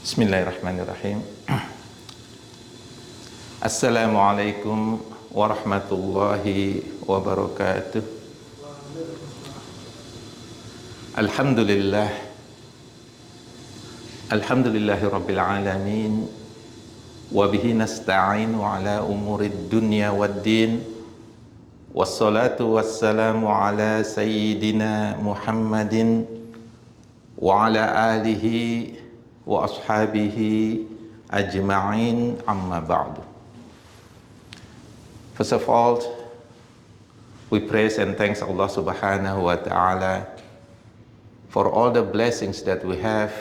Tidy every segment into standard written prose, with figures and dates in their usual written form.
Bismillahirrahmanirrahim. Assalamualaikum warahmatullahi wabarakatuh. Alhamdulillah. Alhamdulillahi rabbil alamin. Wa bihi nasta'inu ala umurid dunya waddin. Wassalatu wassalamu ala sayyidina Muhammadin wa ala alihi wa ashabihi ajma'in, amma ba'du. First of all, we praise and thanks Allah subhanahu wa ta'ala for all the blessings that we have,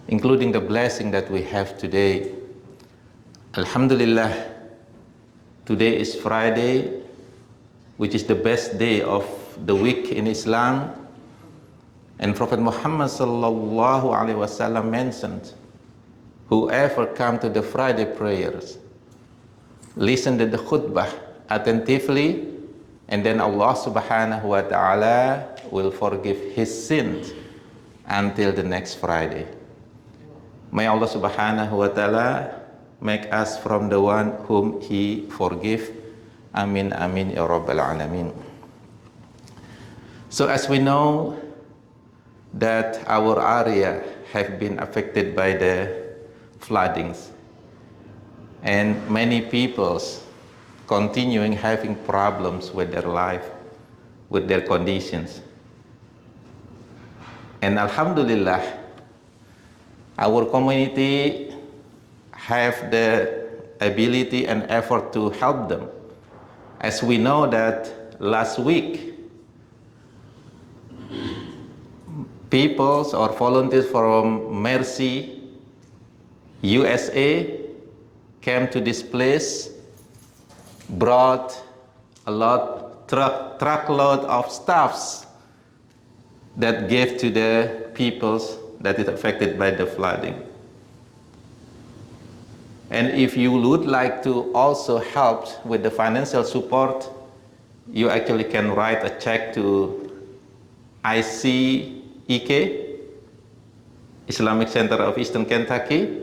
including the blessing that we have today. Alhamdulillah, today is Friday, which is the best day of the week in Islam. And Prophet Muhammad sallallahu alaihi wasallam mentioned, whoever come to the Friday prayers, listen to the khutbah attentively, and then Allah subhanahu wa ta'ala will forgive his sins until the next Friday. May Allah subhanahu wa ta'ala make us from the one whom he forgive. Amin, amin, ya rabbal alamin. So as we know that our area have been affected by the floodings, and many peoples continuing having problems with their life, with their conditions. And Alhamdulillah, our community have the ability and effort to help them. As we know that last week, peoples or volunteers from Mercy USA came to this place, brought a truckload of stuffs that gave to the peoples that is affected by the flooding. And if you would like to also help with the financial support, you actually can write a check to ICEK, Islamic Center of Eastern Kentucky,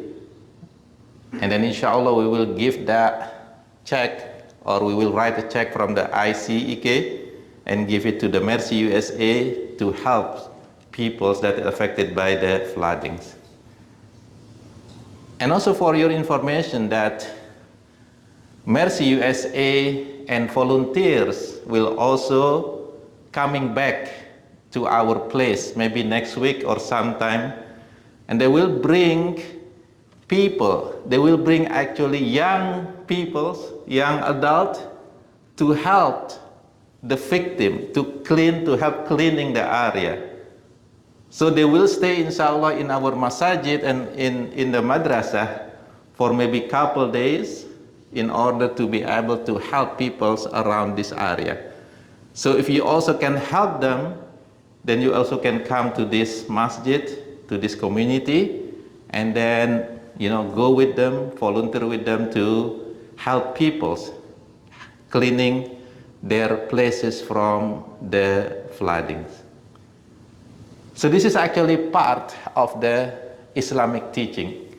and then inshallah we will give that check, or we will write a check from the ICEK and give it to the Mercy USA to help people that are affected by the floodings. And also for your information that Mercy USA and volunteers will also coming back to our place, maybe next week or sometime, and they will bring people, they will bring actually young people, young adults, to help the victim, to help cleaning the area. So they will stay inshallah in our masajid and in the madrasah for maybe couple days in order to be able to help people around this area. So if you also can help them, then you also can come to this masjid, to this community, and then go with them, volunteer with them to help people cleaning their places from the floodings. So this is actually part of the Islamic teaching.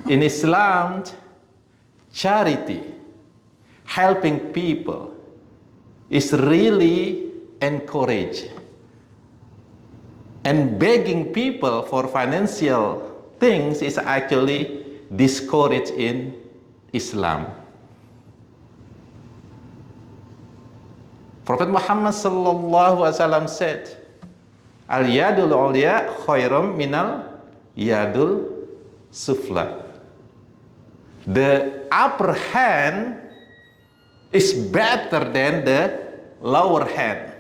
In Islam, charity, helping people, is really encouraged. And begging people for financial things is actually discouraged in Islam. Prophet Muhammad sallallahu alaihi wasallam said, "Al-yadul ulya khairum minal yadul sufla." The upper hand is better than the lower hand.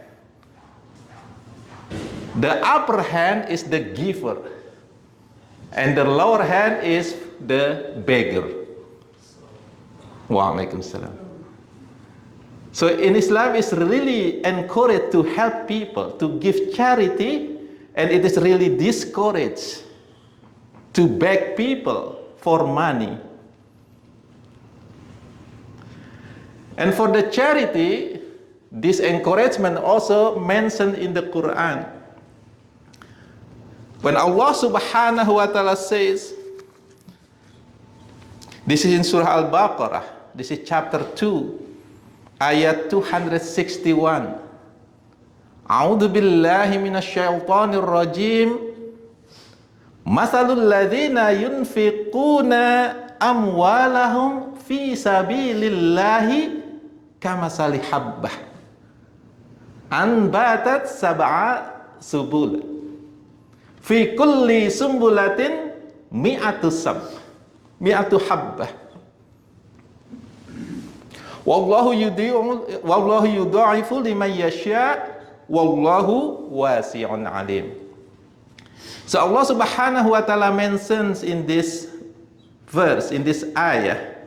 The upper hand is the giver, and the lower hand is the beggar. Waalaikumsalam. So in Islam, it's really encouraged to help people, to give charity, and it is really discouraged to beg people for money. And for the charity, this encouragement also mentioned in the Quran. When Allah subhanahu wa ta'ala says, this is in Surah Al-Baqarah, this is chapter 2, ayat 261. A'udzu billahi minasy syaithanir rajim. Mathalul ladzina yunfiquna amwalahum fi sabilillahi kamasali habbah anbatat sab'a subul fi kulli sumbulatin mi'atu habbah wallahu yudha'ifu liman yasha' wallahu wasi'un alim. So Allah subhanahu wa ta'ala mentions in this verse, in this ayah,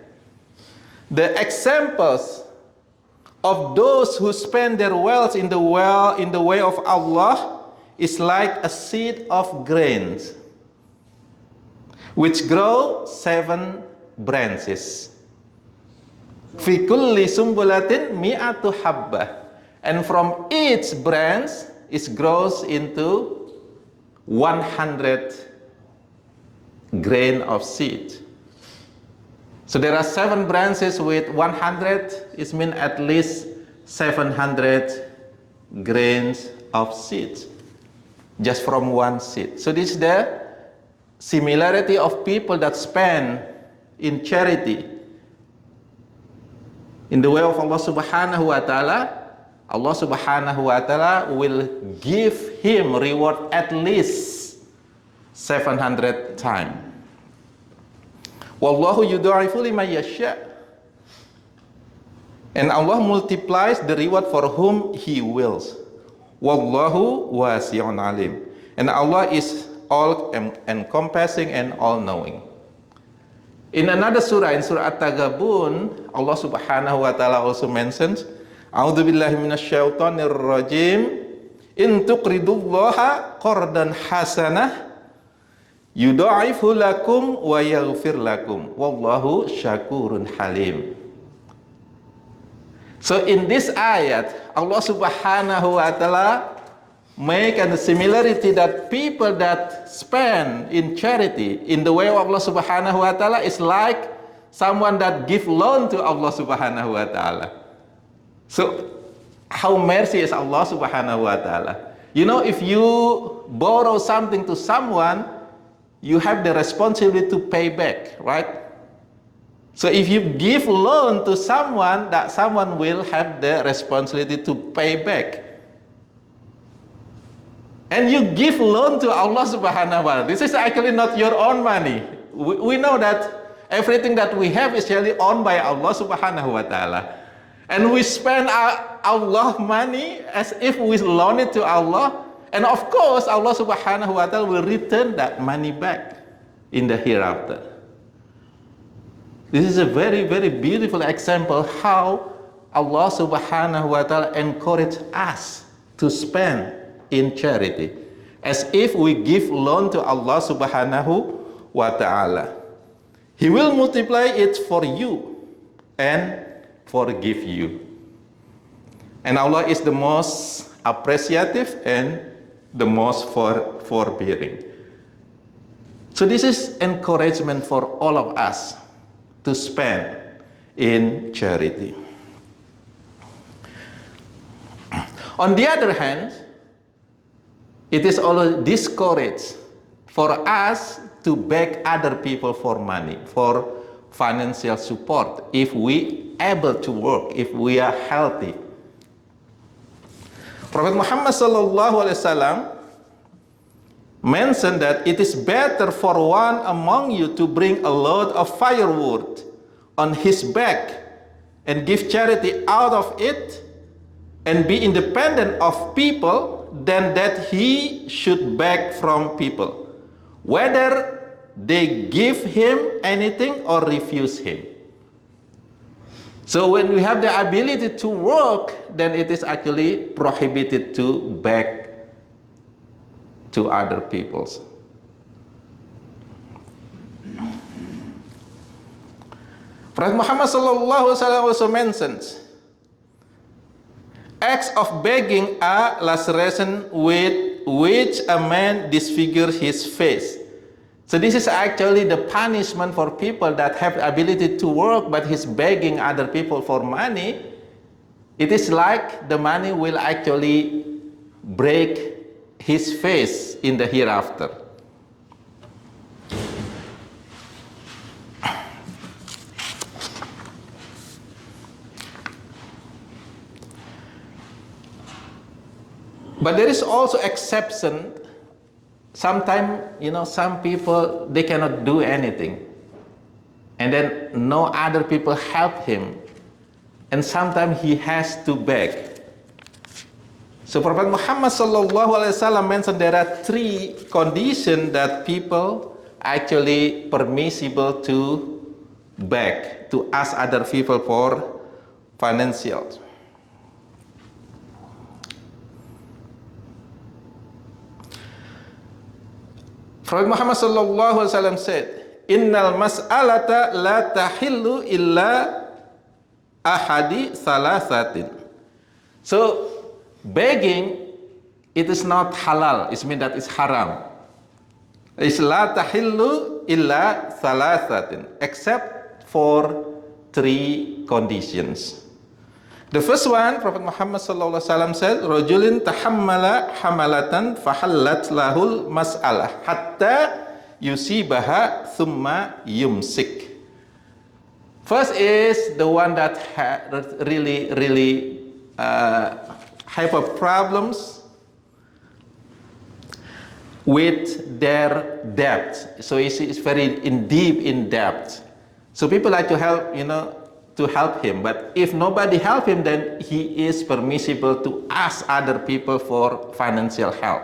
the examples of those who spend their wealth in the way of Allah is like a seed of grains which grow 7 branches. Fi kulli sumbulatin mi'atu habbah, and from each branch it grows into 100 grain of seed. So there are 7 branches with 100, it means at least 700 grains of seed, just from one seed. So this is the similarity of people that spend in charity in the way of Allah subhanahu wa ta'ala. Allah subhanahu wa ta'ala will give him reward at least 700 times. Wallahu yudha'ifu liman yasha'. And Allah multiplies the reward for whom he wills. Wallahu wasi'un alim. And Allah is all encompassing and all knowing. In another surah, in Surah At-Taghabun, Allah subhanahu wa ta'ala also mentions, A'udzu billahi minasy syaithanir rajim. In tuqridullaha qardan hasanah yudha'ifhu lakum wa yaghfir lakum wallahu syakurun halim. So in this ayat, Allah subhanahu wa ta'ala make a similarity that people that spend in charity in the way of Allah subhanahu wa ta'ala is like someone that give loan to Allah subhanahu wa ta'ala. So, how mercy is Allah subhanahu wa ta'ala? You know, if you borrow something to someone, you have the responsibility to pay back, right? So if you give loan to someone, that someone will have the responsibility to pay back. And you give loan to Allah subhanahu wa ta'ala. This is actually not your own money. We know that everything that we have is really owned by Allah subhanahu wa ta'ala. And we spend Allah money as if we loan it to Allah. And of course, Allah subhanahu wa ta'ala will return that money back in the hereafter. This is a very, very beautiful example how Allah subhanahu wa ta'ala encourage us to spend in charity. As if we give loan to Allah subhanahu wa ta'ala. He will multiply it for you and forgive you. And Allah is the most appreciative and the most forbearing. So this is encouragement for all of us to spend in charity. On the other hand, it is also discouraged for us to beg other people for money, for financial support, if we able to work, if we are healthy. Prophet Muhammad sallallahu alaihi wasallam mentioned that it is better for one among you to bring a load of firewood on his back and give charity out of it and be independent of people than that he should beg from people, whether they give him anything or refuse him. So when we have the ability to work, then it is actually prohibited to beg to other peoples. Prophet Muhammad sallallahu alaihi wasallam also mentions acts of begging are laceration with which a man disfigures his face. So this is actually the punishment for people that have the ability to work but he's begging other people for money. It is like the money will actually break his face in the hereafter. But there is also exception. Sometimes, some people, they cannot do anything. And then no other people help him. And sometimes he has to beg. So Prophet Muhammad sallallahu alaihi wasallam mentioned there are 3 conditions that people actually permissible to beg, to ask other people for financial. Prophet Muhammad sallallahu alaihi wasallam said, "Innal mas'alata la tahillu illa ahadi salasatin." So begging, it is not halal. It means that it's haram. It's la tahillu illa salasatin, except for 3 conditions. The first one, Prophet Muhammad sallallahu alaihi wasallam said, "Rajulin tahammala hamalatan fahallat lahul mas'alah hatta yusibaha thumma yumsik." First is the one that really have problems with their debt. So it's very deep in debt. So people like to help, to help him. But if nobody help him, then he is permissible to ask other people for financial help.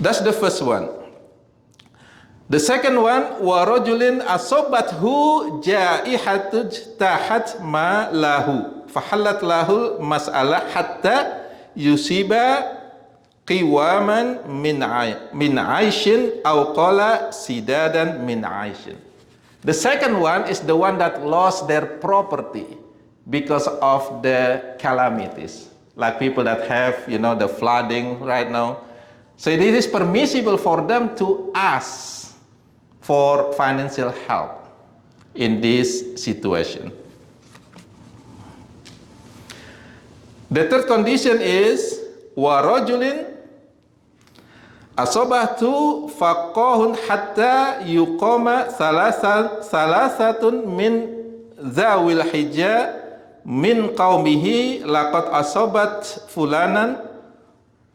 That's the first one. The second one, wa rajulin asobathu ja'ihatun tahat ma lahu fahallat lahul mas'alah hatta yusiba qiwaman min aishin aw qala sidadan min aishin. The second one is the one that lost their property because of the calamities, like people that have, the flooding right now. So it is permissible for them to ask for financial help in this situation. The third condition is wa rajulin asobatu faqahun hatta yuqama salasatun min zawil hijja min qaumihi laqad asobat fulanan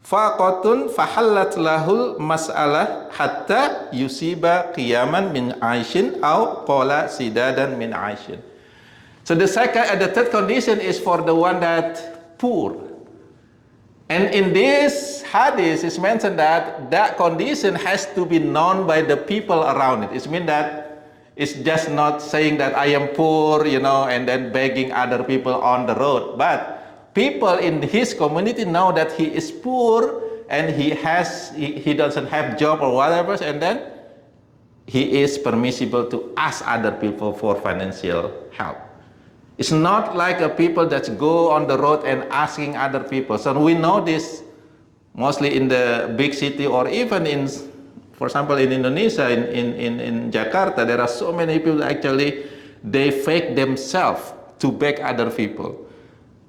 faqatun fahallat lahul mas'alah hatta yusiba qiyaman min aishin aw qala sidadan min aishin. So the third condition is for the one that poor. And in this hadith, it's mentioned that condition has to be known by the people around it. It means that it's just not saying that I am poor, and then begging other people on the road. But people in his community know that he is poor and he doesn't have job or whatever, and then he is permissible to ask other people for financial help. It's not like people that go on the road and asking other people. So we know this mostly in the big city, or even for example, in Indonesia, in Jakarta, there are so many people actually, they fake themselves to beg other people.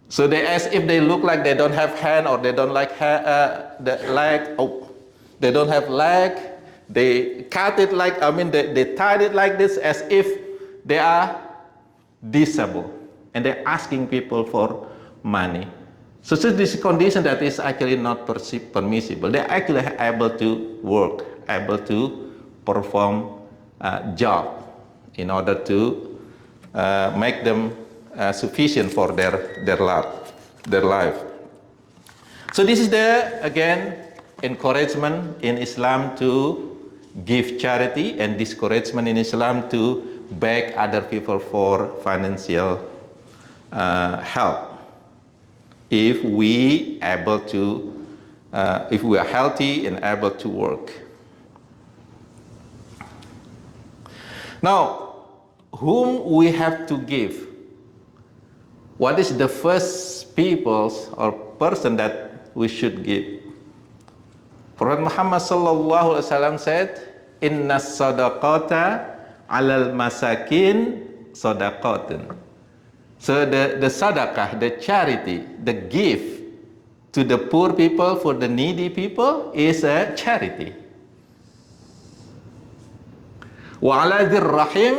So they, as if they look like they don't have hand, or they don't like the leg, they don't have leg, they cut it like, they tied it like this as if they are disabled, and they're asking people for money. So this condition that is actually not permissible. They're actually able to work, able to perform a job in order to make them sufficient for their life. So this is again encouragement in Islam to give charity, and discouragement in Islam to beg other people for financial help. If we are healthy and able to work. Now, whom we have to give? What is the first people or person that we should give. Prophet Muhammad sallallahu alaihi wasallam said, "Inna sadaqata alal masakin sadaqatun." So the sadaqah, the charity, the gift to the poor people, for the needy people, is a charity. Wa ala dhir rahim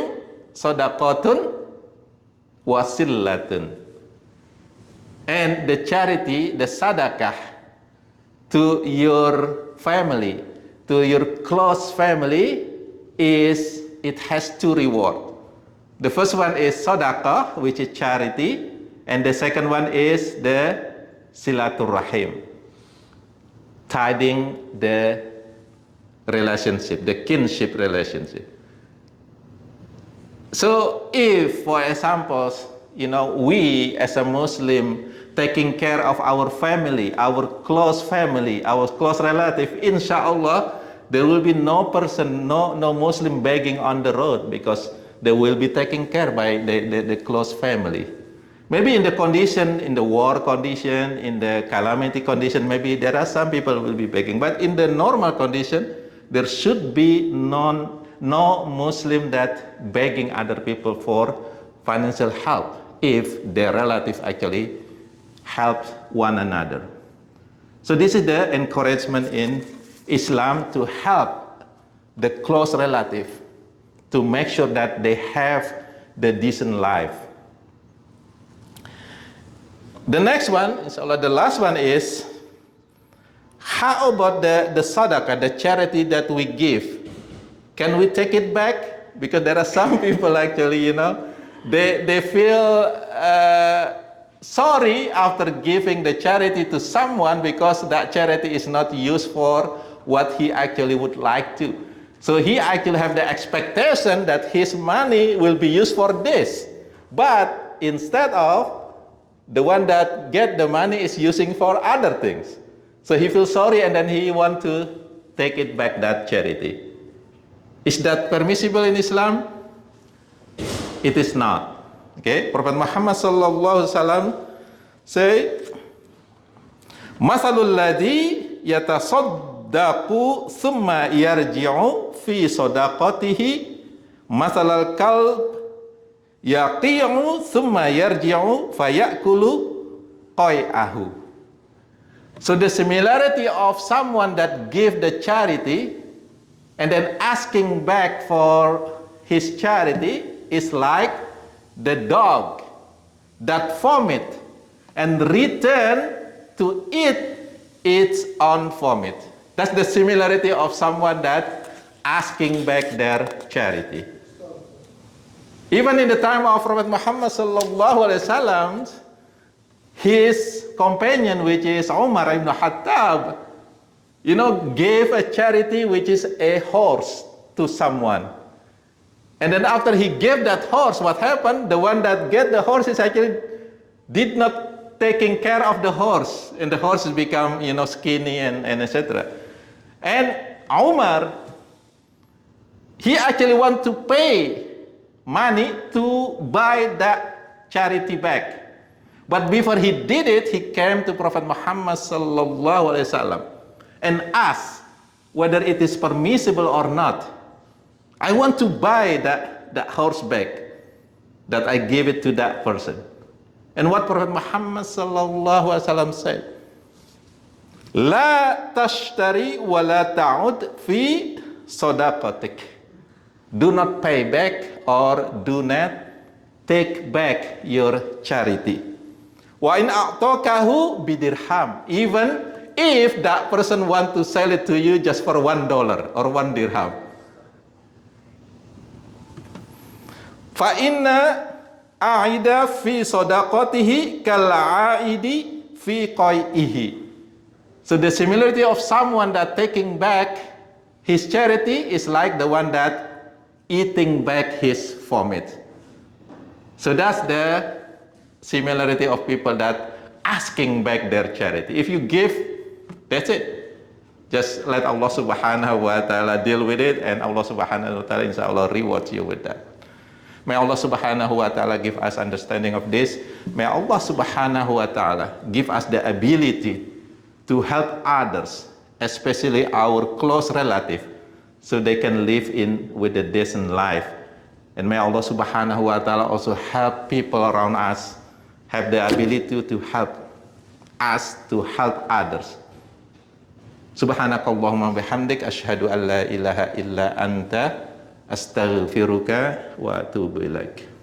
sadaqatun wasillatun. And the charity, the sadaqah to your family, to your close family, it has two rewards. The first one is sadaqah, which is charity, and the second one is the silatul rahim, tiding the relationship, the kinship relationship. So if, for example, we as a Muslim taking care of our family, our close relative, inshallah, there will be no person, no Muslim begging on the road, because they will be taken care by the close family. Maybe in the condition, in the war condition, in the calamity condition, maybe there are some people will be begging. But in the normal condition, there should be no Muslim that begging other people for financial help if their relative actually help one another. So this is the encouragement in Islam to help the close relative, to make sure that they have the decent life. The next one, inshallah, the last one is, how about the sadaqah, the charity that we give? Can we take it back? Because there are some people actually, they feel sorry after giving the charity to someone, because that charity is not used for what he actually would like to. So he actually have the expectation that his money will be used for this, but instead of, the one that get the money is using for other things. So he feels sorry and then he want to take it back, that charity. Is that permissible in Islam? It is not. Okay, Prophet Muhammad sallallahu alaihi wasallam say, "Masalul ladzi yatasaddaqu thumma yarji'u fi sadaqatihi masalal kalb yaqi'u thumma yarji'u fayakulu qai'ahu." So the similarity of someone that give the charity and then asking back for his charity is like the dog that vomit and return to eat its own vomit. That's the similarity of someone that asking back their charity. Even in the time of Prophet Muhammad sallallahu alaihi wasallam, his companion, which is Umar ibn Khattab, gave a charity, which is a horse, to someone. And then after he gave that horse, what happened? The one that get the horse is actually did not taking care of the horse, and the horse has become, skinny and etc. And Umar, he actually want to pay money to buy that charity back. But before he did it, he came to Prophet Muhammad sallallahu alaihi wasallam and asked whether it is permissible or not. I want to buy that horse back, that I gave it to that person. And what Prophet Muhammad sallallahu alaihi wasallam said, "La tashtari wa la ta'ud fi sadaqatik." Do not pay back or do not take back your charity. Wa in a'takahu bidirham. Even if that person want to sell it to you just for $1 or 1 dirham. Fa inna a'ida fi sadaqatihi kal a'idi fi qai'ihi. So the similarity of someone that taking back his charity is like the one that eating back his vomit. So that's the similarity of people that asking back their charity. If you give, that's it. Just let Allah subhanahu wa ta'ala deal with it, and Allah subhanahu wa ta'ala inshallah rewards you with that. May Allah subhanahu wa ta'ala give us understanding of this. May Allah subhanahu wa ta'ala give us the ability to help others, especially our close relative, so they can live in with a decent life. And may Allah subhanahu wa ta'ala also help people around us have the ability to help us to help others. Subhanakallahumma bihamdik asyhadu an la ilaha illa anta astaghfiruka wa atubu ilaik.